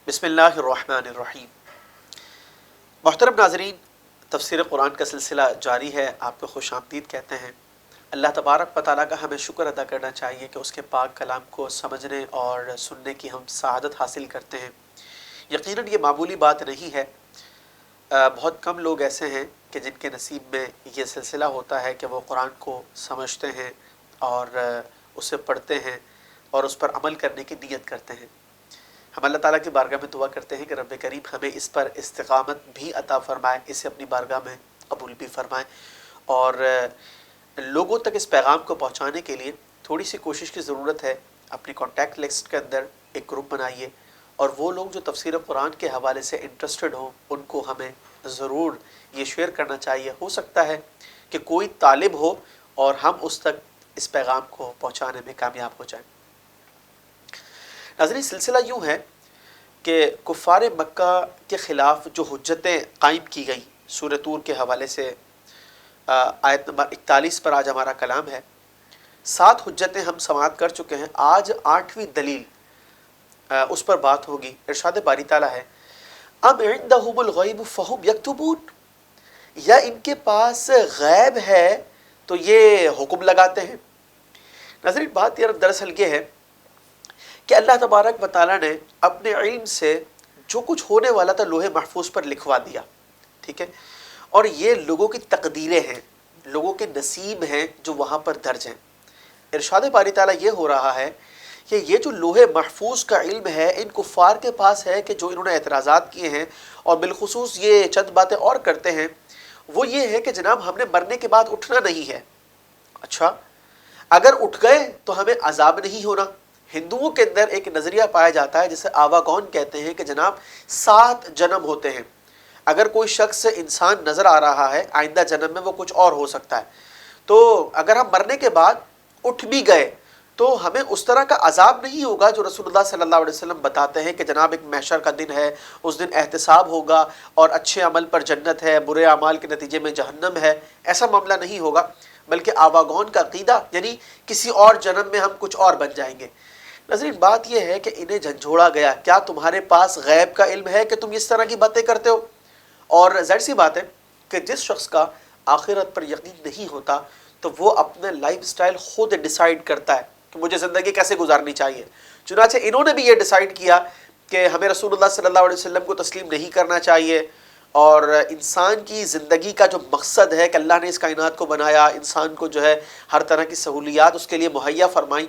بسم اللہ الرحمن الرحیم۔ محترم ناظرین، تفسیر قرآن کا سلسلہ جاری ہے، آپ کو خوش آمدید کہتے ہیں۔ اللہ تبارک و تعالیٰ کا ہمیں شکر ادا کرنا چاہیے کہ اس کے پاک کلام کو سمجھنے اور سننے کی ہم سعادت حاصل کرتے ہیں۔ یقیناً یہ معمولی بات نہیں ہے۔ بہت کم لوگ ایسے ہیں کہ جن کے نصیب میں یہ سلسلہ ہوتا ہے کہ وہ قرآن کو سمجھتے ہیں اور اسے پڑھتے ہیں اور اس پر عمل کرنے کی نیت کرتے ہیں۔ ہم اللہ تعالیٰ کی بارگاہ میں دعا کرتے ہیں کہ رب کریم ہمیں اس پر استقامت بھی عطا فرمائے، اسے اپنی بارگاہ میں قبول بھی فرمائے، اور لوگوں تک اس پیغام کو پہنچانے کے لیے تھوڑی سی کوشش کی ضرورت ہے۔ اپنی کانٹیکٹ لسٹ کے اندر ایک گروپ بنائیے، اور وہ لوگ جو تفسیر قرآن کے حوالے سے انٹرسٹڈ ہوں ان کو ہمیں ضرور یہ شیئر کرنا چاہیے۔ ہو سکتا ہے کہ کوئی طالب ہو اور ہم اس تک اس پیغام کو پہنچانے میں کامیاب ہو جائیں۔ ناظرین، سلسلہ یوں ہے کہ کفار مکہ کے خلاف جو حجتیں قائم کی گئیں سورہ طور کے حوالے سے، آیت نمبر 41 پر آج ہمارا کلام ہے۔ 7 حجتیں ہم سماعت کر چکے ہیں، آج 8ویں دلیل اس پر بات ہوگی۔ ارشاد باری تعالیٰ ہے، ام عندہم الغیب فہم یکتبون، یا ان کے پاس غیب ہے تو یہ حکم لگاتے ہیں۔ ناظرین، بات یہ دراصل یہ ہے کہ اللہ تبارک و تعالیٰ نے اپنے علم سے جو کچھ ہونے والا تھا لوح محفوظ پر لکھوا دیا، ٹھیک ہے، اور یہ لوگوں کی تقدیریں ہیں، لوگوں کے نصیب ہیں جو وہاں پر درج ہیں۔ ارشاد باری تعالیٰ یہ ہو رہا ہے کہ یہ جو لوح محفوظ کا علم ہے ان کفار کے پاس ہے کہ جو انہوں نے اعتراضات کیے ہیں، اور بالخصوص یہ چند باتیں اور کرتے ہیں، وہ یہ ہے کہ جناب ہم نے مرنے کے بعد اٹھنا نہیں ہے۔ اچھا، اگر اٹھ گئے تو ہمیں عذاب نہیں ہونا۔ ہندوؤں کے اندر ایک نظریہ پایا جاتا ہے جسے آواگون کہتے ہیں کہ جناب 7 جنم ہوتے ہیں۔ اگر کوئی شخص انسان نظر آ رہا ہے، آئندہ جنم میں وہ کچھ اور ہو سکتا ہے، تو اگر ہم مرنے کے بعد اٹھ بھی گئے تو ہمیں اس طرح کا عذاب نہیں ہوگا جو رسول اللہ صلی اللہ علیہ وسلم بتاتے ہیں کہ جناب ایک محشر کا دن ہے، اس دن احتساب ہوگا اور اچھے عمل پر جنت ہے، برے اعمال کے نتیجے میں جہنم ہے۔ ایسا معاملہ نہیں ہوگا، بلکہ آواگون کا عقیدہ یعنی کسی اور جنم میں ہم کچھ اور بن جائیں گے۔ ناظرین، بات یہ ہے کہ انہیں جھنجھوڑا گیا، کیا تمہارے پاس غیب کا علم ہے کہ تم اس طرح کی باتیں کرتے ہو؟ اور ظاہر سی بات ہے کہ جس شخص کا آخرت پر یقین نہیں ہوتا تو وہ اپنے لائف سٹائل خود ڈیسائیڈ کرتا ہے کہ مجھے زندگی کیسے گزارنی چاہیے۔ چنانچہ انہوں نے بھی یہ ڈیسائیڈ کیا کہ ہمیں رسول اللہ صلی اللہ علیہ وسلم کو تسلیم نہیں کرنا چاہیے، اور انسان کی زندگی کا جو مقصد ہے کہ اللہ نے اس کائنات کو بنایا، انسان کو جو ہے ہر طرح کی سہولیات اس کے لیے مہیا فرمائی،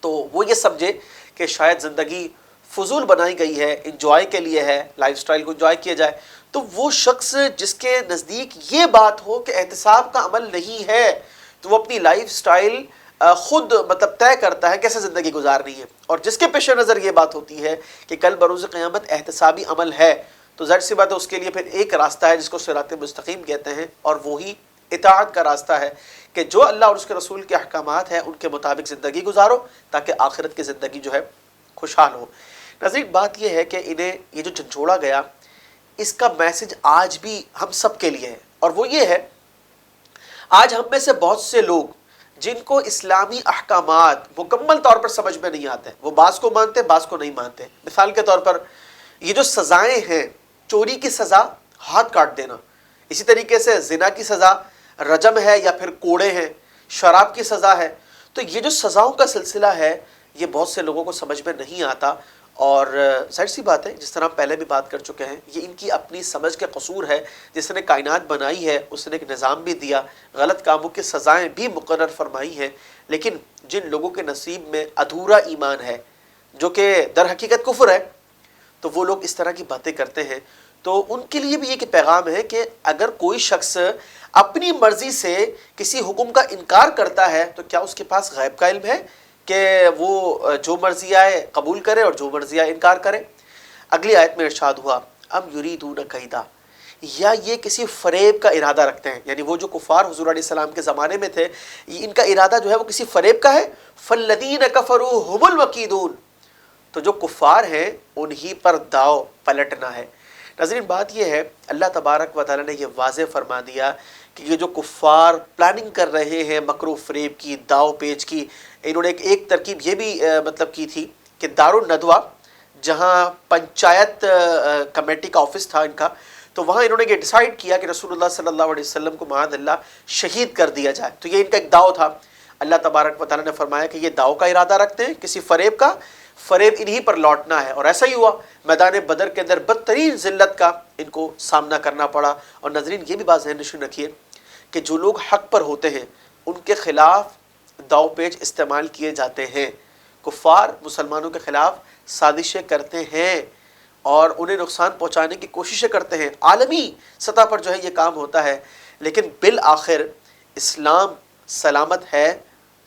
تو وہ یہ سمجھے کہ شاید زندگی فضول بنائی گئی ہے، انجوائے کے لیے ہے، لائف سٹائل کو انجوائے کیا جائے۔ تو وہ شخص جس کے نزدیک یہ بات ہو کہ احتساب کا عمل نہیں ہے، تو وہ اپنی لائف سٹائل خود طے کرتا ہے کیسے زندگی گزارنی ہے، اور جس کے پیش نظر یہ بات ہوتی ہے کہ کل بروز قیامت احتسابی عمل ہے، تو ظاہر سی بات ہے اس کے لیے پھر ایک راستہ ہے جس کو صراط مستقیم کہتے ہیں، اور وہی اطاعت کا راستہ ہے کہ جو اللہ اور اس کے رسول کے احکامات ہیں ان کے مطابق زندگی گزارو تاکہ آخرت کی زندگی جو ہے خوشحال ہو۔ ناظرین، بات یہ ہے کہ انہیں یہ جو جھنجھوڑا گیا اس کا میسج آج بھی ہم سب کے لیے ہے، اور وہ یہ ہے، آج ہم میں سے بہت سے لوگ جن کو اسلامی احکامات مکمل طور پر سمجھ میں نہیں آتے، وہ بعض کو مانتے بعض کو نہیں مانتے۔ مثال کے طور پر یہ جو سزائیں ہیں، چوری کی سزا ہاتھ کاٹ دینا، اسی طریقے سے زنا کی سزا رجم ہے یا پھر کوڑے ہیں، شراب کی سزا ہے، تو یہ جو سزاؤں کا سلسلہ ہے یہ بہت سے لوگوں کو سمجھ میں نہیں آتا، اور ظاہر سی بات ہے جس طرح ہم پہلے بھی بات کر چکے ہیں، یہ ان کی اپنی سمجھ کے قصور ہے۔ جس نے کائنات بنائی ہے اس نے ایک نظام بھی دیا، غلط کاموں کی سزائیں بھی مقرر فرمائی ہیں، لیکن جن لوگوں کے نصیب میں ادھورا ایمان ہے جو کہ در حقیقت کفر ہے، تو وہ لوگ اس طرح کی باتیں کرتے ہیں۔ تو ان کے لیے بھی ایک پیغام ہے کہ اگر کوئی شخص اپنی مرضی سے کسی حکم کا انکار کرتا ہے تو کیا اس کے پاس غیب کا علم ہے کہ وہ جو مرضی آئے قبول کرے اور جو مرضی آئے انکار کرے؟ اگلی آیت میں ارشاد ہوا، ام یریدون کیدا، یا یہ کسی فریب کا ارادہ رکھتے ہیں، یعنی وہ جو کفار حضور علیہ السلام کے زمانے میں تھے، ان کا ارادہ جو ہے وہ کسی فریب کا ہے۔ فالذین کفروا هم الوکیدون، تو جو کفار ہیں انہی پر داؤ پلٹنا ہے۔ ناظرین، بات یہ ہے اللہ تبارک و تعالیٰ نے یہ واضح فرما دیا کہ یہ جو کفار پلاننگ کر رہے ہیں مکر و فریب کی، داؤ پیچ کی، انہوں نے ایک ترکیب یہ بھی کی تھی کہ دار الندوہ جہاں پنچایت کمیٹی کا آفس تھا ان کا، تو وہاں انہوں نے یہ ڈیسائیڈ کیا کہ رسول اللہ صلی اللہ علیہ وسلم کو معاذ اللہ شہید کر دیا جائے. تو یہ ان کا ایک داؤ تھا. اللہ تبارک و تعالیٰ نے فرمایا کہ یہ داؤ کا ارادہ رکھتے ہیں کسی فریب کا، فریب انہی پر لوٹنا ہے. اور ایسا ہی ہوا، میدان بدر کے اندر بدترین ذلت کا ان کو سامنا کرنا پڑا. اور ناظرین یہ بھی بات ذہن نشین رکھیے کہ جو لوگ حق پر ہوتے ہیں ان کے خلاف داؤ پیچ استعمال کیے جاتے ہیں. کفار مسلمانوں کے خلاف سازشیں کرتے ہیں اور انہیں نقصان پہنچانے کی کوششیں کرتے ہیں. عالمی سطح پر جو ہے یہ کام ہوتا ہے، لیکن بالآخر اسلام سلامت ہے،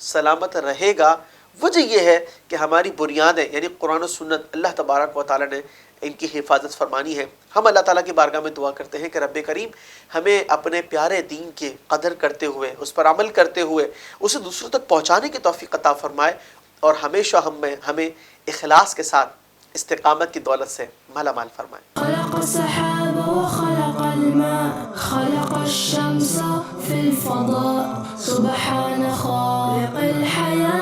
سلامت رہے گا. وجہ یہ ہے کہ ہماری بنیادیں یعنی قرآن و سنت اللہ تبارک و تعالیٰ نے ان کی حفاظت فرمانی ہے. ہم اللہ تعالیٰ کی بارگاہ میں دعا کرتے ہیں کہ رب کریم ہمیں اپنے پیارے دین کے قدر کرتے ہوئے، اس پر عمل کرتے ہوئے اسے دوسروں تک پہنچانے کی توفیق عطا فرمائے، اور ہمیشہ ہمیں اخلاص کے ساتھ استقامت کی دولت سے مالا مال فرمائے. خلق السحاب وخلق الماء خلق الشمس في الفضاء سبحان خالق